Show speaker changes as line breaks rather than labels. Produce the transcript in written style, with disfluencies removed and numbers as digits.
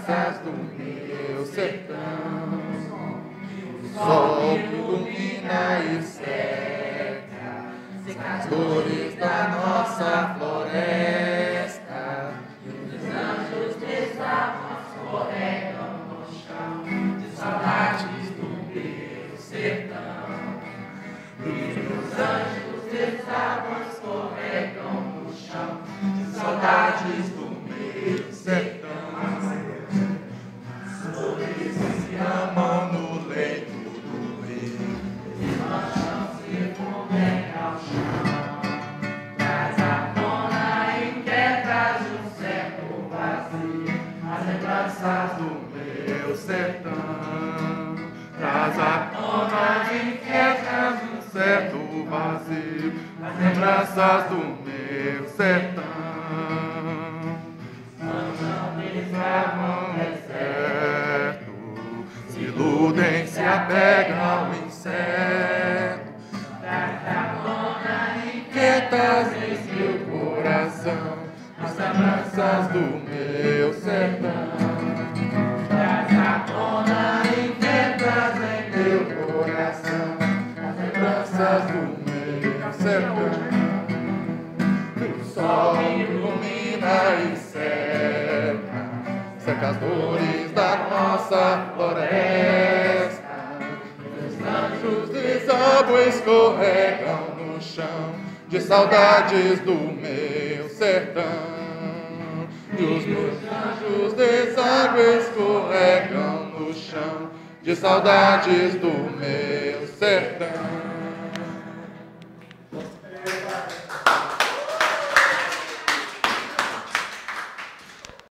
lembranças do meu sertão. O sol que ilumina e seca, seca as dores da nossa floresta. E os anjos desavam, escorregam no chão, de saudades do meu sertão. E os anjos desavam, escorregam no chão, de saudades do meu sertão. Flores se amam no leito do rio, e mancham se fundem ao chão. Traz à tona inquietas de um certo vazio, as lembranças do meu sertão. Traz à tona inquietas de um certo vazio, as lembranças do meu sertão. Amam deserto, se iludem, se apegam ao incerto. Traz à tona inquietas em meu coração, as lembranças do meu sertão. Traz à tona inquietas em meu coração, as lembranças do meu sertão. O sol ilumina e seca, seca as dores da nossa floresta. Os anjos desabam, escorregam no chão, de saudades do meu sertão. E os meus anjos desabam, escorregam no chão, de saudades do meu sertão.